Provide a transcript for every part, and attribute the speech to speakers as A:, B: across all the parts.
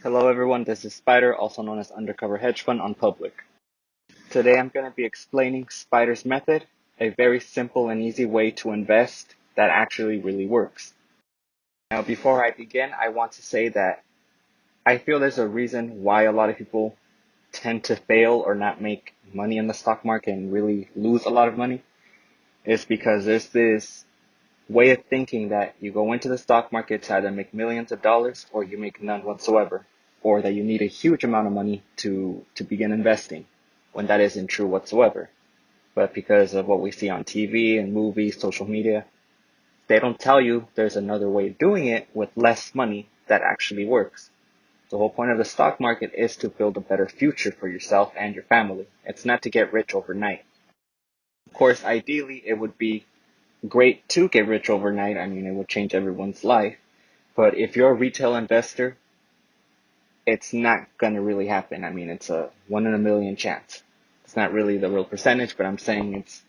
A: Hello everyone, this is Spider, also known as Undercover Hedge Fund on Public. Today I'm going to be explaining Spidersmethod, a very simple and easy way to invest that actually really works. Now before I begin, I want to say that I feel there's a reason why a lot of people tend to fail or not make money in the stock market and really lose a lot of money. It's because there's this way of thinking that you go into the stock market to either make millions of dollars or you make none whatsoever, or that you need a huge amount of money to begin investing, when that isn't true whatsoever. But because of what we see on TV and movies, social media, they don't tell you there's another way of doing it with less money that actually works. The whole point of the stock market is to build a better future for yourself and your family. It's not to get rich overnight. Of course, ideally, it would be great to get rich overnight. I mean, it would change everyone's life. But if you're a retail investor, it's not going to really happen. I mean, it's a 1 in a million chance. It's not really the real percentage, but I'm saying it's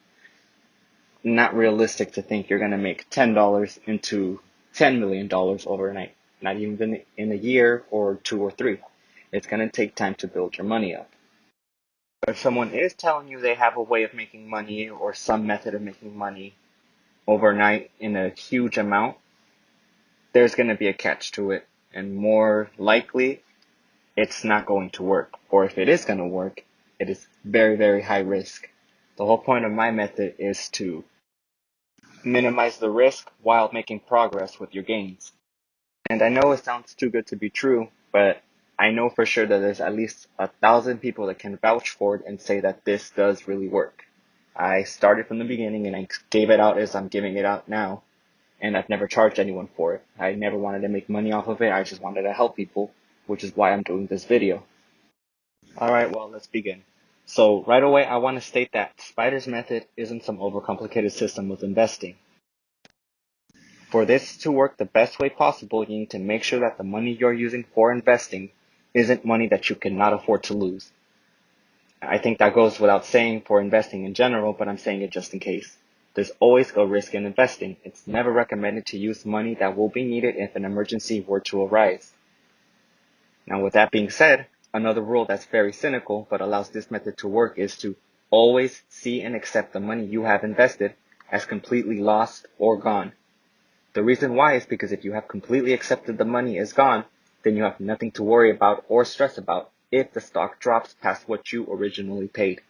A: not realistic to think you're going to make $10 into $10 million overnight. Not even in a year or two or three. It's going to take time to build your money up. If someone is telling you they have a way of making money or some method of making money overnight in a huge amount, there's going to be a catch to it, and more likely it's not going to work. Or if it is going to work, it is very, very high risk. The whole point of my method is to minimize the risk while making progress with your gains. And I know it sounds too good to be true, but I know for sure that there's at least 1,000 people that can vouch for it and say that this does really work. I started from the beginning and I gave it out as I'm giving it out now, and I've never charged anyone for it. I never wanted to make money off of it. I just wanted to help people, which is why I'm doing this video. Alright, well, let's begin. So right away, I want to state that Spidersmethod isn't some overcomplicated system of investing. For this to work the best way possible, you need to make sure that the money you're using for investing isn't money that you cannot afford to lose. I think that goes without saying for investing in general, but I'm saying it just in case. There's always a risk in investing. It's never recommended to use money that will be needed if an emergency were to arise. Now, with that being said, another rule that's very cynical but allows this method to work is to always see and accept the money you have invested as completely lost or gone. The reason why is because if you have completely accepted the money is gone, then you have nothing to worry about or stress about if the stock drops past what you originally paid.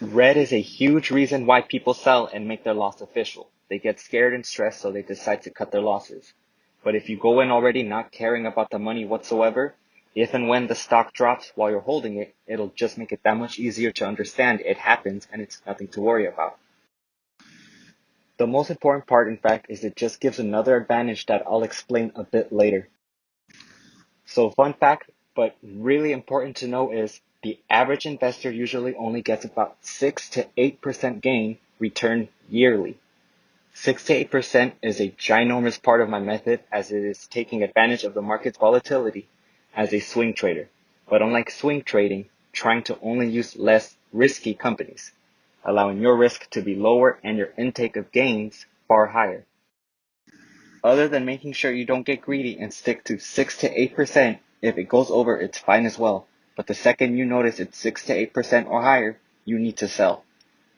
A: Red is a huge reason why people sell and make their loss official. They get scared and stressed, so they decide to cut their losses. But if you go in already not caring about the money whatsoever, if and when the stock drops while you're holding it, it'll just make it that much easier to understand it happens and it's nothing to worry about. The most important part, in fact, is it just gives another advantage that I'll explain a bit later. So fun fact, but really important to know, is the average investor usually only gets about 6 to 8% gain return yearly. 6 to 8% is a ginormous part of my method, as it is taking advantage of the market's volatility as a swing trader. But unlike swing trading, trying to only use less risky companies, allowing your risk to be lower and your intake of gains far higher. Other than making sure you don't get greedy and stick to 6 to 8%, if it goes over, it's fine as well. But the second you notice it's 6 to 8% or higher, you need to sell.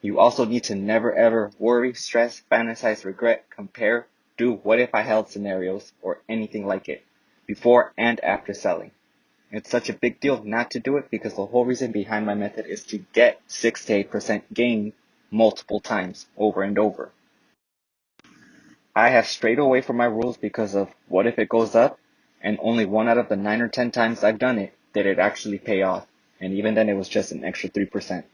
A: You also need to never ever worry, stress, fantasize, regret, compare, do what if I held scenarios or anything like it before and after selling. It's such a big deal not to do it because the whole reason behind my method is to get 6 to 8% gain multiple times over and over. I have strayed away from my rules because of what if it goes up, and only 1 out of the 9 or 10 times I've done it did it actually pay off, and even then it was just an extra 3%.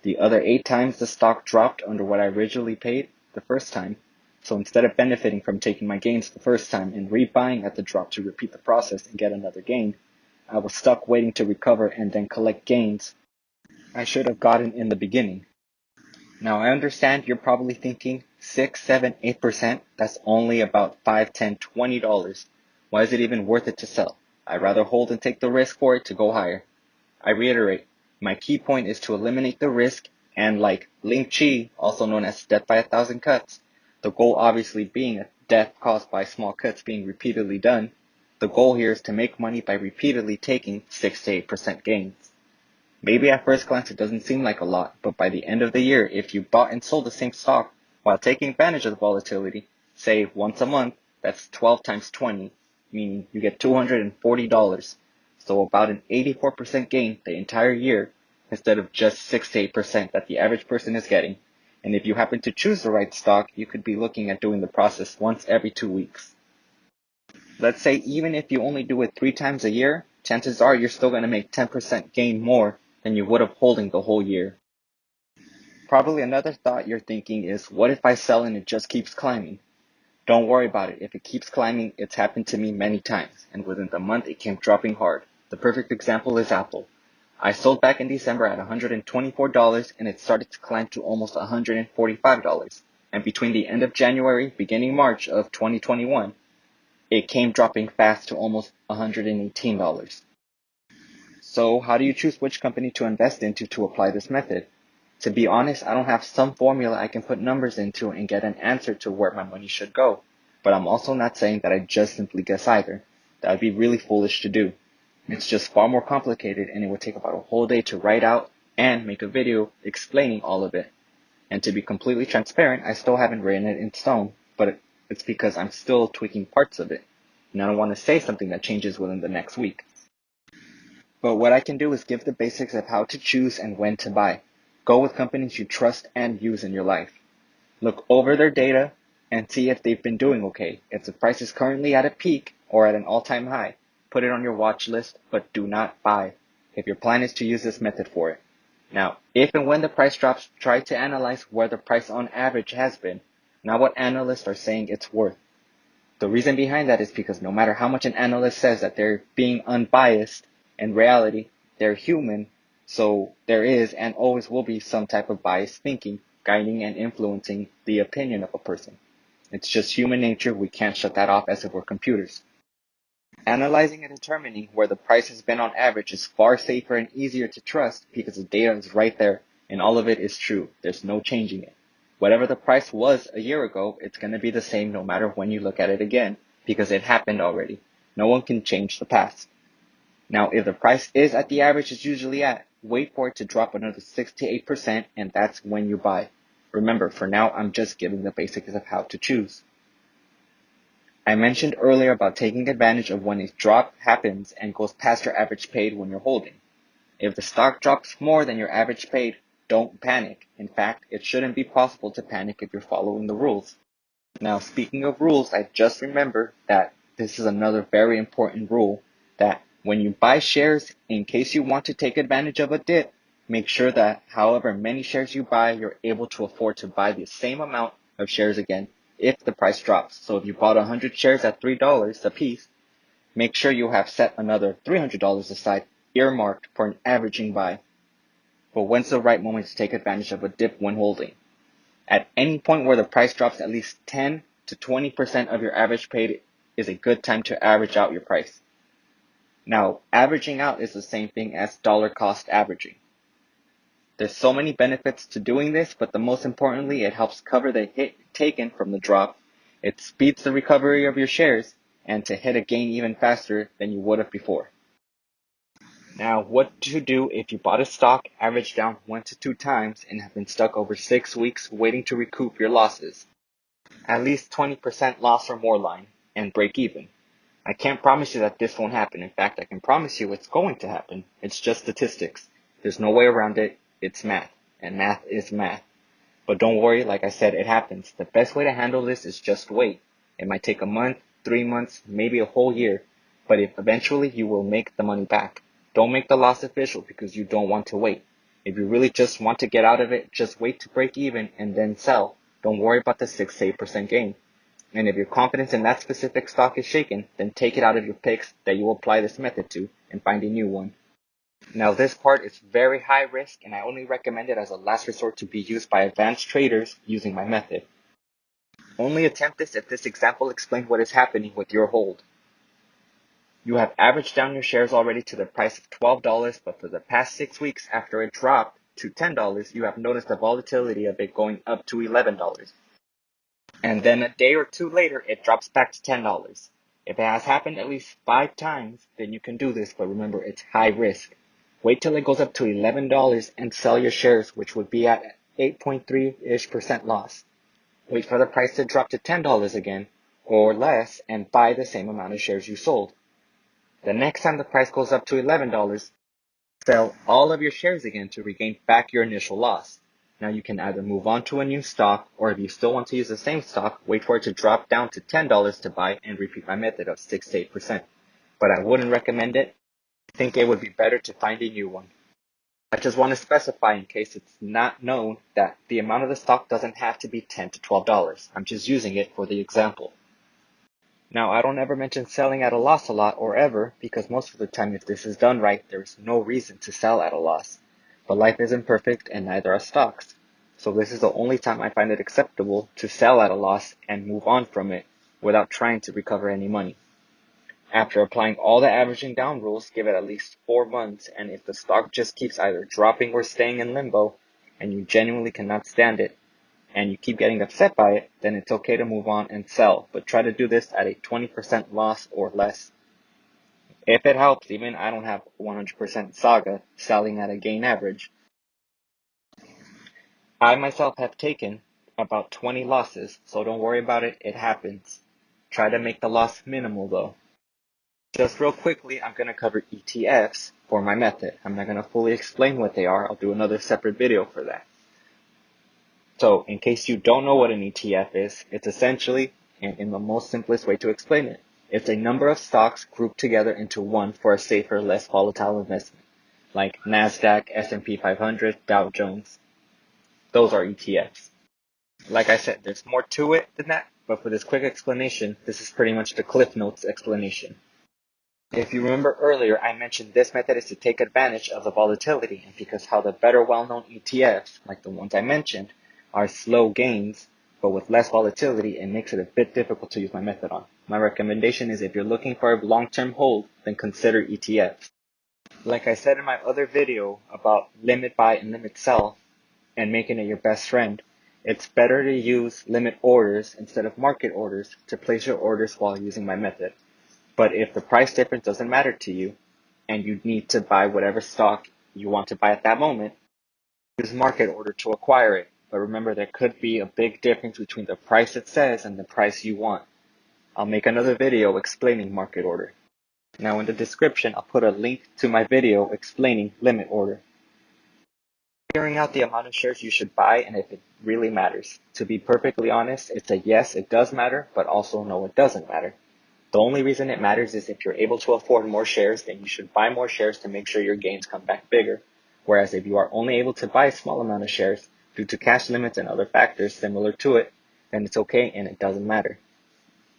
A: The other 8 times the stock dropped under what I originally paid the first time, so instead of benefiting from taking my gains the first time and rebuying at the drop to repeat the process and get another gain, I was stuck waiting to recover and then collect gains I should have gotten in the beginning. Now I understand you're probably thinking 6, 7, 8%, that's only about $5, $10, $20. Why is it even worth it to sell? I'd rather hold and take the risk for it to go higher. I reiterate, my key point is to eliminate the risk, and like Ling Chi, also known as death by 1,000 cuts, the goal obviously being a death caused by small cuts being repeatedly done, The goal here is to make money by repeatedly taking 6 to 8% gains. Maybe at first glance it doesn't seem like a lot, but by the end of the year, if you bought and sold the same stock while taking advantage of the volatility, say once a month, that's 12 times 20, meaning you get $240. So about an 84% gain the entire year instead of just 6 to 8% that the average person is getting. And if you happen to choose the right stock, you could be looking at doing the process once every 2 weeks. Let's say even if you only do it 3 times a year, chances are you're still going to make 10% gain more than you would have holding the whole year. Probably another thought you're thinking is, what if I sell and it just keeps climbing? Don't worry about it. If it keeps climbing, it's happened to me many times, and within the month it came dropping hard. The perfect example is Apple. I sold back in December at $124 and it started to climb to almost $145. And between the end of January, beginning March of 2021, it came dropping fast to almost $118. So how do you choose which company to invest into to apply this method? To be honest, I don't have some formula I can put numbers into and get an answer to where my money should go. But I'm also not saying that I just simply guess either. That would be really foolish to do. It's just far more complicated and it would take about a whole day to write out and make a video explaining all of it. And to be completely transparent, I still haven't written it in stone, but it's because I'm still tweaking parts of it. And I don't want to say something that changes within the next week. But what I can do is give the basics of how to choose and when to buy. Go with companies you trust and use in your life. Look over their data and see if they've been doing okay. If the price is currently at a peak or at an all-time high, put it on your watch list, but do not buy if your plan is to use this method for it. Now, if and when the price drops, try to analyze where the price on average has been, not what analysts are saying it's worth. The reason behind that is because no matter how much an analyst says that they're being unbiased, in reality, they're human, so there is and always will be some type of biased thinking, guiding and influencing the opinion of a person. It's just human nature, we can't shut that off as if we're computers. Analyzing and determining where the price has been on average is far safer and easier to trust because the data is right there and all of it is true. There's no changing it. Whatever the price was a year ago, it's going to be the same no matter when you look at it again because it happened already. No one can change the past. Now, if the price is at the average it's usually at, wait for it to drop another 6 to 8% and that's when you buy. Remember, for now, I'm just giving the basics of how to choose. I mentioned earlier about taking advantage of when a drop happens and goes past your average paid when you're holding. If the stock drops more than your average paid, don't panic. In fact, it shouldn't be possible to panic if you're following the rules. Now, speaking of rules, I just remembered that this is another very important rule, that when you buy shares, in case you want to take advantage of a dip, make sure that however many shares you buy, you're able to afford to buy the same amount of shares again if the price drops. So if you bought 100 shares at $3 a piece, make sure you have set another $300 aside, earmarked for an averaging buy. But when's the right moment to take advantage of a dip when holding? At any point where the price drops at least 10 to 20% of your average paid is a good time to average out your price. Now, averaging out is the same thing as dollar cost averaging. There's so many benefits to doing this, but the most importantly, it helps cover the hit taken from the drop. It speeds the recovery of your shares and to hit a gain even faster than you would have before. Now, what to do if you bought a stock, averaged down 1 to 2 times, and have been stuck over 6 weeks waiting to recoup your losses? At least 20% loss or more line, and break even. I can't promise you that this won't happen. In fact, I can promise you it's going to happen. It's just statistics. There's no way around it. It's math, and math is math. But don't worry, like I said, it happens. The best way to handle this is just wait. It might take a month, 3 months, maybe a whole year, but if eventually you will make the money back. Don't make the loss official because you don't want to wait. If you really just want to get out of it, just wait to break even and then sell. Don't worry about the 6 to 8% gain. And if your confidence in that specific stock is shaken, then take it out of your picks that you will apply this method to and find a new one. Now this part is very high risk and I only recommend it as a last resort to be used by advanced traders using my method. Only attempt this if this example explained what is happening with your hold. You have averaged down your shares already to the price of $12, but for the past 6 weeks after it dropped to $10, you have noticed the volatility of it going up to $11. And then a day or two later, it drops back to $10. If it has happened at least 5 times, then you can do this, but remember, it's high risk. Wait till it goes up to $11 and sell your shares, which would be at 8.3-ish% loss. Wait for the price to drop to $10 again, or less, and buy the same amount of shares you sold. The next time the price goes up to $11, sell all of your shares again to regain back your initial loss. Now you can either move on to a new stock, or if you still want to use the same stock, wait for it to drop down to $10 to buy and repeat my method of 6 to 8%. But I wouldn't recommend it. I think it would be better to find a new one. I just want to specify in case it's not known that the amount of the stock doesn't have to be $10 to $12. I'm just using it for the example. Now, I don't ever mention selling at a loss a lot or ever, because most of the time if this is done right, there's no reason to sell at a loss. But life isn't perfect and neither are stocks. So this is the only time I find it acceptable to sell at a loss and move on from it without trying to recover any money. After applying all the averaging down rules, give it at least 4 months, and if the stock just keeps either dropping or staying in limbo, and you genuinely cannot stand it, and you keep getting upset by it, then it's okay to move on and sell, but try to do this at a 20% loss or less. If it helps, even I don't have 100% saga selling at a gain average. I myself have taken about 20 losses, so don't worry about it, it happens. Try to make the loss minimal though. Just real quickly, I'm going to cover ETFs for my method. I'm not going to fully explain what they are, I'll do another separate video for that. So, in case you don't know what an ETF is, it's essentially, and in the most simplest way to explain it, it's a number of stocks grouped together into one for a safer, less volatile investment, like NASDAQ, S&P 500, Dow Jones. Those are ETFs. Like I said, there's more to it than that, but for this quick explanation, this is pretty much the Cliff Notes explanation. If you remember earlier, I mentioned this method is to take advantage of the volatility, and because how the better well-known ETFs, like the ones I mentioned, are slow gains, but with less volatility, it makes it a bit difficult to use my method on. My recommendation is if you're looking for a long-term hold, then consider ETFs. Like I said in my other video about limit buy and limit sell and making it your best friend, it's better to use limit orders instead of market orders to place your orders while using my method. But if the price difference doesn't matter to you and you need to buy whatever stock you want to buy at that moment, use market order to acquire it. But remember, there could be a big difference between the price it says and the price you want. I'll make another video explaining market order. Now in the description, I'll put a link to my video explaining limit order. Figuring out the amount of shares you should buy and if it really matters. To be perfectly honest, it's a yes, it does matter, but also no, it doesn't matter. The only reason it matters is if you're able to afford more shares, then you should buy more shares to make sure your gains come back bigger. Whereas if you are only able to buy a small amount of shares due to cash limits and other factors similar to it, then it's okay and it doesn't matter.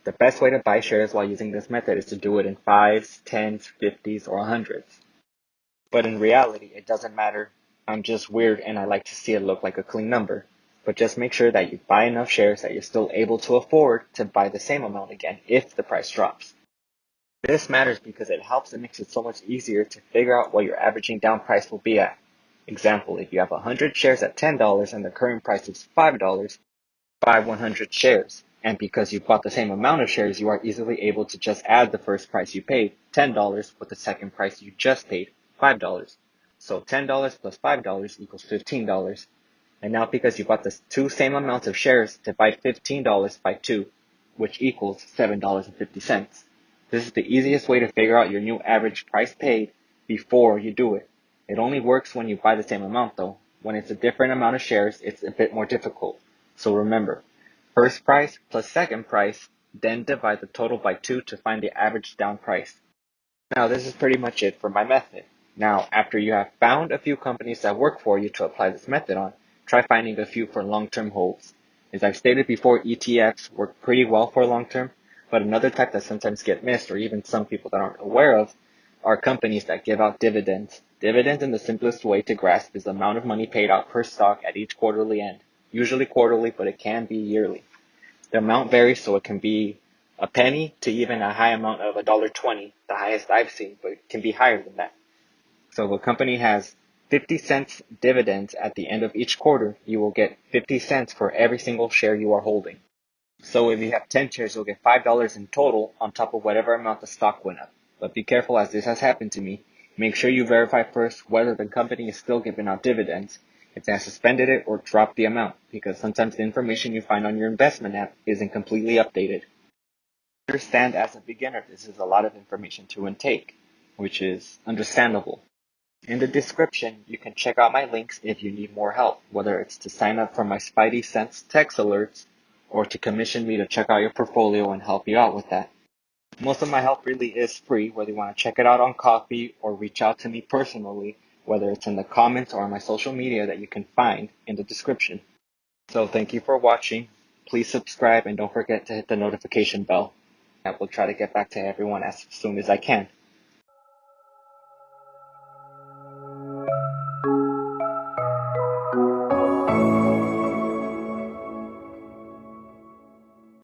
A: The best way to buy shares while using this method is to do it in 5s, 10s, 50s, or 100s. But in reality, it doesn't matter. I'm just weird and I like to see it look like a clean number. But just make sure that you buy enough shares that you're still able to afford to buy the same amount again if the price drops. This matters because it helps and makes it so much easier to figure out what your averaging down price will be at. Example, if you have 100 shares at $10 and the current price is $5, buy 100 shares. And because you bought the same amount of shares, you are easily able to just add the first price you paid, $10, with the second price you just paid, $5. So $10 plus $5 equals $15. And now because you bought the two same amounts of shares, divide $15 by 2, which equals $7.50. This is the easiest way to figure out your new average price paid before you do it. It only works when you buy the same amount though. When it's a different amount of shares, it's a bit more difficult. So remember, first price plus second price, then divide the total by 2 to find the average down price. Now this is pretty much it for my method. Now, after you have found a few companies that work for you to apply this method on, try finding a few for long-term holds. As I've stated before, ETFs work pretty well for long-term, but another type that sometimes get missed, or even some people that aren't aware of, are companies that give out dividends. Dividends in the simplest way to grasp is the amount of money paid out per stock at each quarterly end. Usually quarterly, but it can be yearly. The amount varies, so it can be a penny to even a high amount of $1.20, the highest I've seen, but it can be higher than that. So if a company has 50 cents dividends at the end of each quarter, you will get 50 cents for every single share you are holding. So if you have 10 shares, you'll get $5 in total on top of whatever amount the stock went up. But be careful, as this has happened to me. Make sure you verify first whether the company is still giving out dividends, if they have suspended it or dropped the amount, because sometimes the information you find on your investment app isn't completely updated. Understand, as a beginner, this is a lot of information to intake, which is understandable. In the description, you can check out my links if you need more help, whether it's to sign up for my Spidey Cents Text Alerts or to commission me to check out your portfolio and help you out with that. Most of my help really is free, whether you want to check it out on Coffee or reach out to me personally, whether it's in the comments or on my social media that you can find in the description. So thank you for watching. Please subscribe and don't forget to hit the notification bell. I will try to get back to everyone as soon as I can.